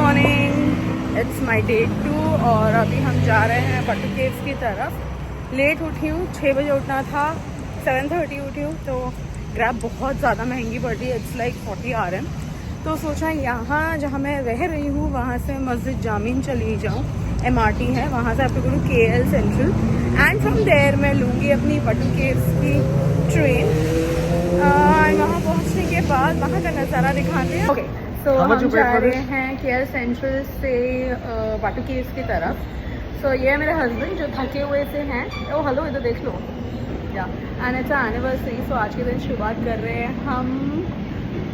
Morning, it's my day 2 और अभी हम जा रहे हैं बटू केव्स की तरफ। लेट उठी हूँ, 6 बजे उठना था, 7:30 उठी हूँ। तो ग्रैब बहुत ज़्यादा महंगी पड़ रही है, इट्स लाइक 40 RM। तो सोचा यहाँ जहाँ मैं रह रही हूँ वहाँ से मस्जिद जामिन चली जाऊँ, MRT है, वहाँ से आपको करूँ KL central and from there मैं लूँगी अपनी बटू केव्स की ट्रेन। वहाँ पहुँचने के बाद वहाँ का नज़ारा दिखाते हैं। ओके, तो हम जा रहे हैं KL सेंट्रल से बटू केव्स की तरफ। सो ये है मेरे हस्बैंड जो थके हुए से हैं। ओ हेलो, इधर देख लो या एंड इट्स एनिवर्सरी। सो आज के दिन शुरुआत कर रहे हैं हम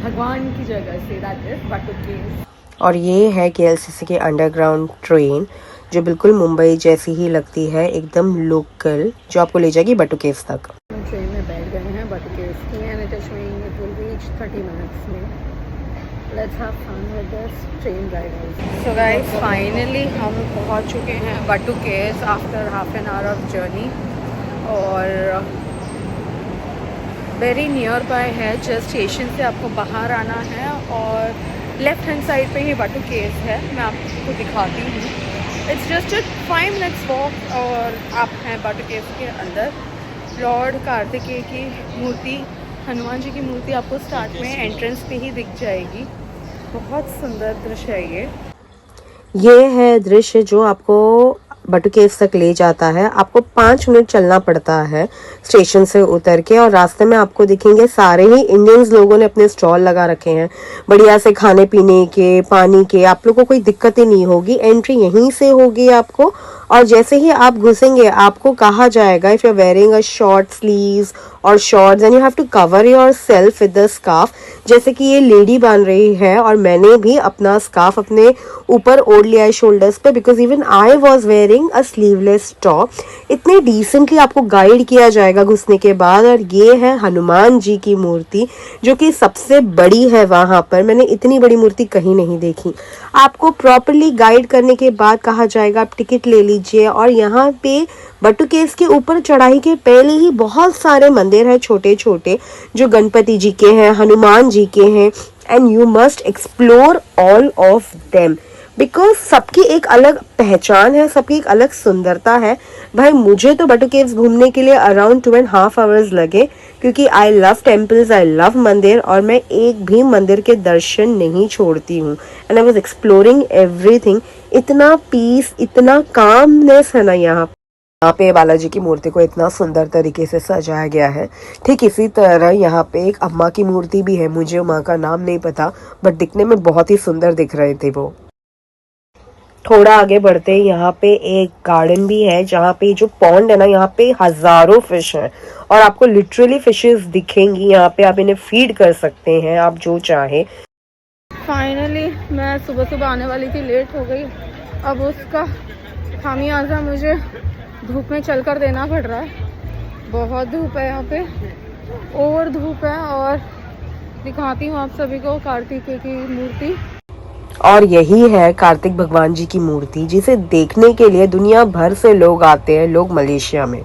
भगवान की जगह से, दैट इज बटू केव्स। और ये है KLCC के अंडरग्राउंड ट्रेन जो बिल्कुल मुंबई जैसी ही लगती है, एकदम लोकल, जो आपको ले जाएगी बटू केव्स तक। ट्रेन में बैठ गए हैं बटू केव्स की and it is showing it will reach 30 minutes में। Let's have fun with this train ride. So guys, finally हम पहुंच चुके हैं Batu Caves after half an hour of journey और वेरी नियर बाय है। Just station से आपको बाहर आना है और लेफ्ट हैंड साइड पे ही बटू केव्स है। मैं आपको दिखाती हूँ, इट्स जस्ट 5 मिनट्स वॉक और आप हैं बटू केव्स के अंदर। लॉर्ड कार्तिकेय की मूर्ति, हनुमान जी की मूर्ति आपको स्टार्ट में एंट्रेंस पे ही दिख जाएगी। बहुत सुंदर दृश्य है ये है दृश्य जो आपको बटू केव्स तक ले जाता है। आपको 5 मिनट चलना पड़ता है स्टेशन से उतर के, और रास्ते में आपको दिखेंगे सारे ही इंडियंस लोगों ने अपने स्टॉल लगा रखे हैं बढ़िया से खाने पीने के, पानी के। आप लोगों को कोई दिक्कत ही नहीं होगी, एंट्री यहीं से होगी आपको। और जैसे ही आप घुसेंगे आपको कहा जाएगा if you are wearing a short sleeves और shorts and you have to cover yourself with the scarf, जैसे कि ये लेडी बांध रही है और मैंने भी अपना स्कार्फ अपने ऊपर ओढ़ लिया है शोल्डर्स पे, because even I was wearing a sleeveless top. इतने डिसेंटली आपको गाइड किया जाएगा घुसने के बाद। और ये है हनुमान जी की मूर्ति जो कि सबसे बड़ी है वहां पर। मैंने इतनी बड़ी मूर्ति कहीं नहीं देखी। आपको प्रॉपरली गाइड करने के बाद कहा जाएगा आप टिकट ले लीजिए। और यहाँ पे बटू केव्स के ऊपर चढ़ाई के पहले ही बहुत सारे मंदिर हैं छोटे छोटे, जो गणपति जी के हैं, हनुमान जी के हैं, and you must explore all of them because सबकी एक अलग पहचान है, सबकी एक अलग सुंदरता है। भाई मुझे तो बटू केव्स घूमने के लिए अराउंड 2.5 आवर्स लगे, क्योंकि I love temples, I love मंदिर, और मैं एक भी मंदिर के दर्शन नहीं छोड़ती हूँ। And I was exploring everything. इतना पीस, इतना कामनेस है ना यहाँ पे बालाजी की मूर्ति को इतना सुंदर तरीके से सजाया गया है। ठीक इसी तरह यहाँ पे एक अम्मा की मूर्ति भी है, मुझे माँ का नाम नहीं पता, बट दिखने में बहुत ही सुंदर दिख रहे थे वो। थोड़ा आगे बढ़ते हैं, यहाँ पे एक गार्डन भी है जहाँ पे जो पॉन्ड है ना, यहाँ पे हजारों फिश हैं और आपको लिटरली फिशेस दिखेंगी। यहाँ पे आप इन्हें फीड कर सकते हैं आप जो चाहे। फाइनली मैं सुबह सुबह आने वाली थी, लेट हो गई। अब उसका खामियाजा मुझे धूप में चलकर देना पड़ रहा है। बहुत धूप है यहाँ पे, और धूप है। और दिखाती हूँ आप सभी को कार्तिकेय की मूर्ति। और यही है कार्तिक भगवान जी की मूर्ति, जिसे देखने के लिए दुनिया भर से लोग आते हैं, लोग मलेशिया में।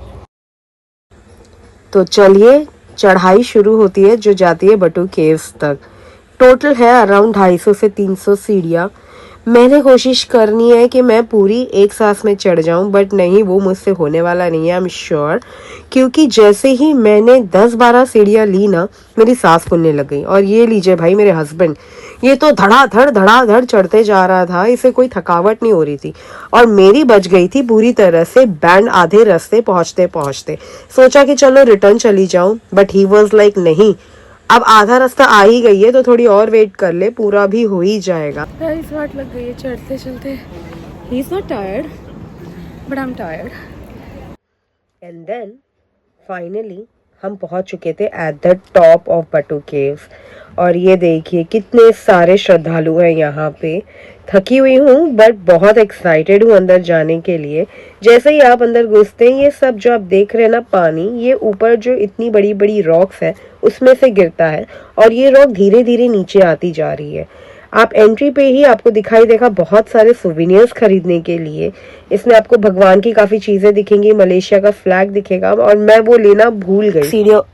तो चलिए, चढ़ाई शुरू होती है जो जाती है बटू केव्स तक। टोटल है अराउंड 250 से 300 सीढ़ियाँ। मैंने कोशिश करनी है कि मैं पूरी एक सांस में चढ़ जाऊं, बट नहीं, वो मुझसे होने वाला नहीं है, आई एम श्योर। क्योंकि जैसे ही मैंने 10-12 सीढ़ियाँ ली ना, मेरी सांस फूलने लग गई। और ये लीजिए भाई मेरे हस्बैंड, ये तो धड़ाधड़ चढ़ते जा रहा था, इसे कोई थकावट नहीं हो रही थी। और मेरी बच गई थी पूरी तरह से बैंड आधे रास्ते पहुंचते पहुंचते। सोचा कि चलो रिटर्न चली जाऊं, बट ही वॉज लाइक नहीं, अब आधा रास्ता आ ही गई है तो थोड़ी और वेट कर ले, पूरा भी हो ही जाएगा। गाइस वाट लग गई है चढ़ते चलते। He is not tired but I am tired. And then finally हम पहुंच चुके थे at the top of Batu Caves. और ये देखिए कितने सारे श्रद्धालु हैं यहाँ पे। थकी हुई हूँ बट बहुत एक्साइटेड हूँ अंदर जाने के लिए। जैसे ही आप अंदर घुसते हैं, ये सब जो आप देख रहे हैं ना पानी, ये ऊपर जो इतनी बड़ी बड़ी रॉक्स है उसमें से गिरता है और ये रॉक धीरे धीरे नीचे आती जा रही है। आप एंट्री पे ही आपको दिखाई देगा बहुत सारे सोविनियर्स खरीदने के लिए। इसमें आपको भगवान की काफी चीजें दिखेंगी, मलेशिया का फ्लैग दिखेगा, और मैं वो लेना भूल गई।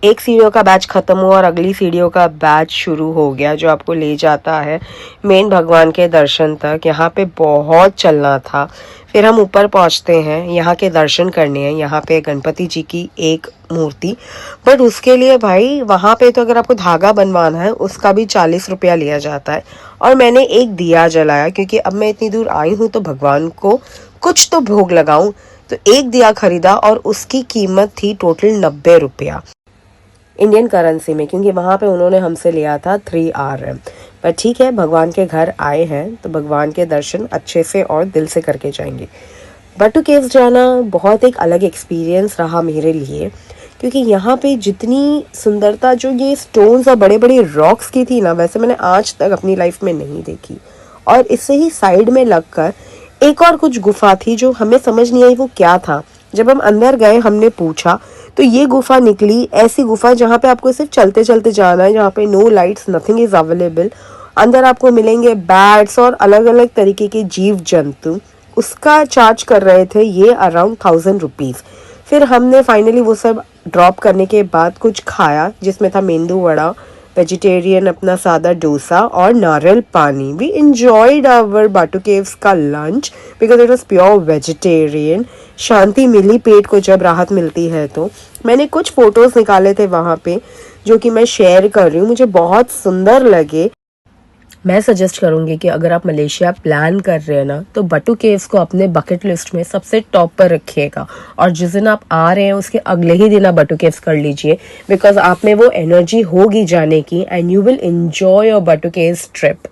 एक सीढ़ियों का बैच खत्म हुआ और अगली सीढ़ियों का बैच शुरू हो गया, जो आपको ले जाता है मेन भगवान के दर्शन तक। यहाँ पे बहुत चलना था। फिर हम ऊपर पहुंचते हैं, यहाँ के दर्शन करने हैं। यहाँ पे गणपति जी की एक मूर्ति, बट उसके लिए भाई वहां पे तो अगर आपको धागा बनवाना है उसका भी 40 रुपया लिया जाता है। और मैंने एक दिया जलाया, क्योंकि अब मैं इतनी दूर आई हूँ तो भगवान को कुछ तो भोग लगाऊं, तो एक दिया खरीदा और उसकी कीमत थी टोटल 90 रुपया इंडियन करेंसी में, क्योंकि वहां पे उन्होंने हमसे लिया था 3 RM। पर ठीक है, भगवान के घर आए हैं तो भगवान के दर्शन अच्छे से और दिल से करके जाएंगे। बटू केव्स जाना बहुत एक अलग एक्सपीरियंस रहा मेरे लिए, क्योंकि यहाँ पे जितनी सुंदरता जो ये स्टोन्स और बड़े बड़े रॉक्स की थी ना, वैसे मैंने आज तक अपनी लाइफ में नहीं देखी। और इससे ही साइड में लगकर एक और कुछ गुफा थी जो हमें समझ नहीं आई वो क्या था। जब हम अंदर गए, हमने पूछा तो ये गुफा निकली, ऐसी गुफा जहाँ पे आपको सिर्फ चलते चलते जाना है, जहाँ पे no lights, nothing is available. अंदर आपको मिलेंगे बैट्स और अलग अलग तरीके के जीव जंतु। उसका चार्ज कर रहे थे ये अराउंड 1000 रुपीज। फिर हमने फाइनली वो सब ड्रॉप करने के बाद कुछ खाया, जिसमें था मेंदू वड़ा, वेजिटेरियन अपना सादा डोसा और नारियल पानी। We enjoyed our Batu Caves का lunch because it was pure vegetarian. शांति मिली पेट को जब राहत मिलती है। तो मैंने कुछ फोटोज निकाले थे वहाँ पे जो कि मैं शेयर कर रही हूँ, मुझे बहुत सुंदर लगे। मैं सजेस्ट करूंगी कि अगर आप मलेशिया प्लान कर रहे हैं ना, तो बटू केव्स को अपने बकेट लिस्ट में सबसे टॉप पर रखिएगा। और जिस दिन आप आ रहे हैं उसके अगले ही दिन आप बटू केव्स कर लीजिए, बिकॉज आप में वो एनर्जी होगी जाने की, and you will enjoy your Batu Caves trip.